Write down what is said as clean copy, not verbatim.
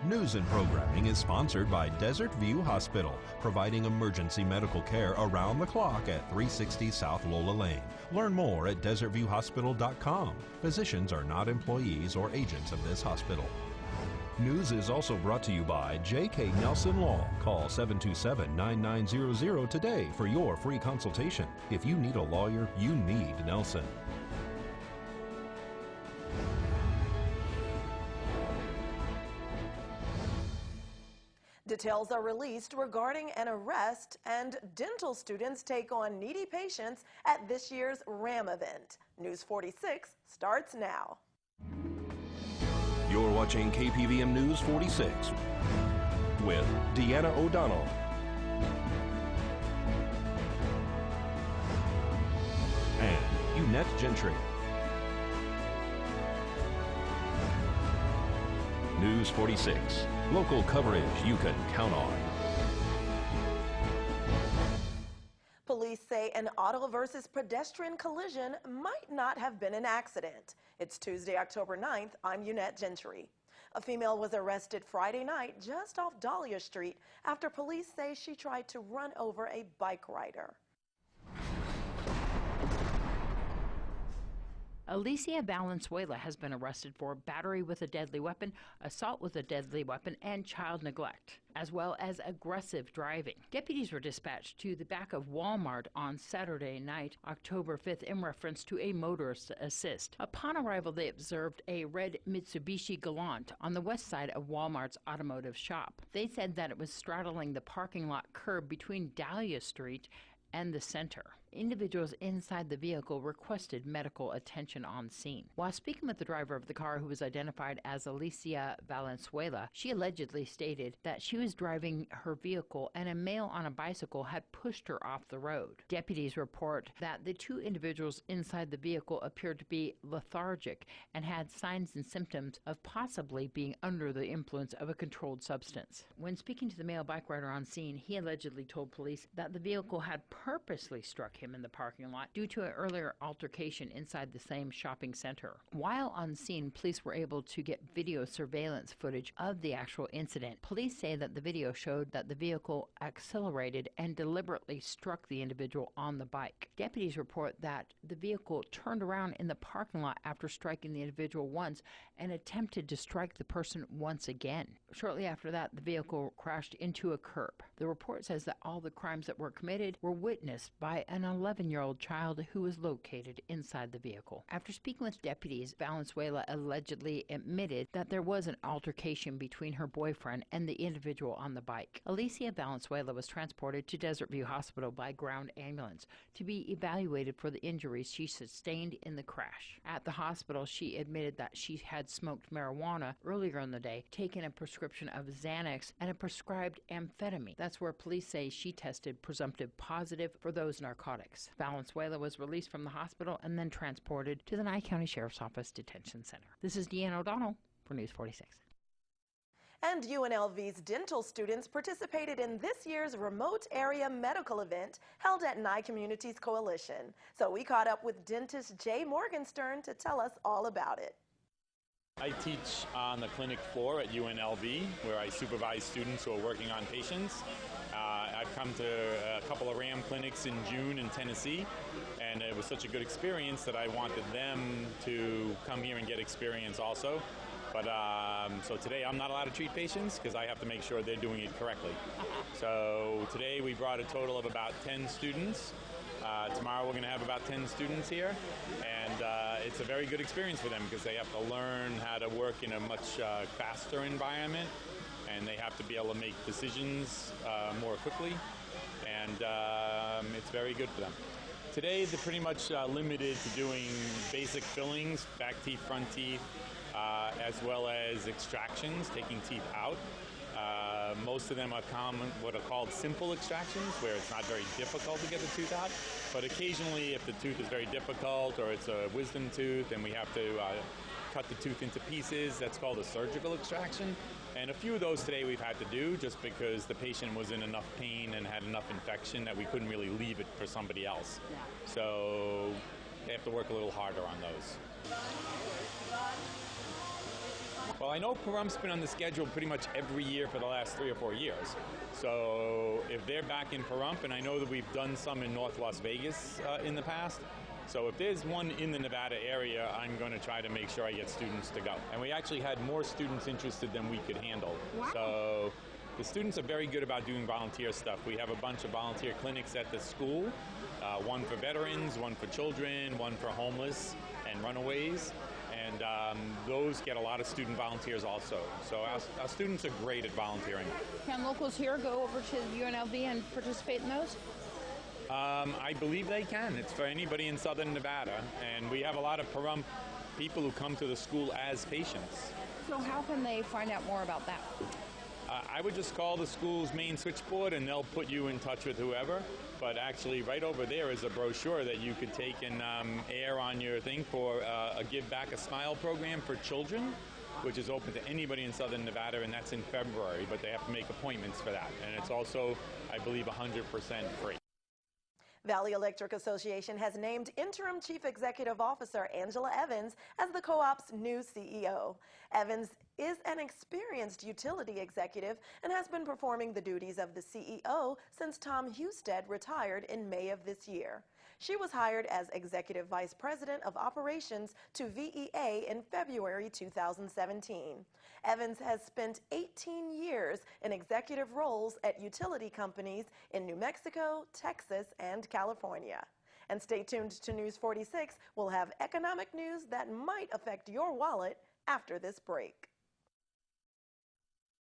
News and programming is sponsored by Desert View Hospital, providing emergency medical care around the clock at 360 South Lola Lane. Learn more at desertviewhospital.com. Physicians are not employees or agents of this hospital. News is also brought to you by J.K. Nelson Law. Call 727-9900 today for your free consultation. If you need a lawyer, you need Nelson. Details are released regarding an arrest, and dental students take on needy patients at this year's RAM event. News 46 starts now. You're watching KPVM News 46 with Deanna O'Donnell. And Eunette Gentry. News 46, local coverage you can count on. Police say an auto versus pedestrian collision might not have been an accident. It's Tuesday, October 9th. I'm Eunette Gentry. A female was arrested Friday night just off Dahlia Street after police say she tried to run over a bike rider. Alicia Valenzuela has been arrested for battery with a deadly weapon, assault with a deadly weapon, and child neglect, as well as aggressive driving. Deputies were dispatched to the back of Walmart on Saturday night, October 5th, in reference to a motorist assist. Upon arrival, they observed a red Mitsubishi Galant on the west side of Walmart's automotive shop. They said that it was straddling the parking lot curb between Dahlia Street and the center. Individuals inside the vehicle requested medical attention on scene. While speaking with the driver of the car, who was identified as Alicia Valenzuela, she allegedly stated that she was driving her vehicle and a male on a bicycle had pushed her off the road. Deputies report that the two individuals inside the vehicle appeared to be lethargic and had signs and symptoms of possibly being under the influence of a controlled substance. When speaking to the male bike rider on scene, he allegedly told police that the vehicle had purposely struck him in the parking lot due to an earlier altercation inside the same shopping center. While on scene, police were able to get video surveillance footage of the actual incident. Police say that the video showed that the vehicle accelerated and deliberately struck the individual on the bike. Deputies report that the vehicle turned around in the parking lot after striking the individual once and attempted to strike the person once again. Shortly after that, the vehicle crashed into a curb. The report says that all the crimes that were committed were witnessed by an 11-year-old child who was located inside the vehicle. After speaking with deputies, Valenzuela allegedly admitted that there was an altercation between her boyfriend and the individual on the bike. Alicia Valenzuela was transported to Desert View Hospital by ground ambulance to be evaluated for the injuries she sustained in the crash. At the hospital, she admitted that she had smoked marijuana earlier in the day, taken a prescription of Xanax, and a prescribed amphetamine. That's where police say she tested presumptive positive for those narcotics. Valenzuela was released from the hospital and then transported to the Nye County Sheriff's Office Detention Center. This is Deanna O'Donnell for News 46. And UNLV's dental students participated in this year's remote area medical event held at Nye Communities Coalition. So we caught up with dentist Jay Morgenstern to tell us all about it. I teach on the clinic floor at UNLV, where I supervise students who are working on patients. I've come to a couple of RAM clinics in June in Tennessee, and it was such a good experience that I wanted them to come here and get experience also. But so today I'm not allowed to treat patients because I have to make sure they're doing it correctly. So today we brought a total of about 10 students. Tomorrow we're going to have about 10 students here, and it's a very good experience for them because they have to learn how to work in a much faster environment, and they have to be able to make decisions more quickly, and it's very good for them. Today they're pretty much limited to doing basic fillings, back teeth, front teeth, as well as extractions, taking teeth out. Most of them are common, what are called simple extractions, where it's not very difficult to get the tooth out. But occasionally, if the tooth is very difficult or it's a wisdom tooth and we have to cut the tooth into pieces, that's called a surgical extraction. And a few of those today we've had to do just because the patient was in enough pain and had enough infection that we couldn't really leave it for somebody else. Yeah. So they have to work a little harder on those. Well, I know Pahrumph's been on the schedule pretty much every year for the last 3 or 4 years. So if they're back in Pahrump, and I know that we've done some in North Las Vegas in the past, so if there's one in the Nevada area, I'm going to try to make sure I get students to go. And we actually had more students interested than we could handle. Wow. So the students are very good about doing volunteer stuff. We have a bunch of volunteer clinics at the school, one for veterans, one for children, one for homeless and runaways. And those get a lot of student volunteers also. So our students are great at volunteering. Can locals here go over to UNLV and participate in those? I believe they can. It's for anybody in southern Nevada. And we have a lot of Pahrump people who come to the school as patients. So how can they find out more about that? I would just call the school's main switchboard and they'll put you in touch with whoever. But actually right over there is a brochure that you could take and air on your thing for a Give Back a Smile program for children, which is open to anybody in southern Nevada, and that's in February, but they have to make appointments for that. And it's also, I believe, 100% free. Valley Electric Association has named Interim Chief Executive Officer Angela Evans as the co-op's new CEO. Evans is an experienced utility executive and has been performing the duties of the CEO since Tom Husted retired in May of this year. She was hired as Executive Vice President of Operations to VEA in February 2017. Evans has spent 18 years in executive roles at utility companies in New Mexico, Texas, and California. And stay tuned to News 46. We'll have economic news that might affect your wallet after this break.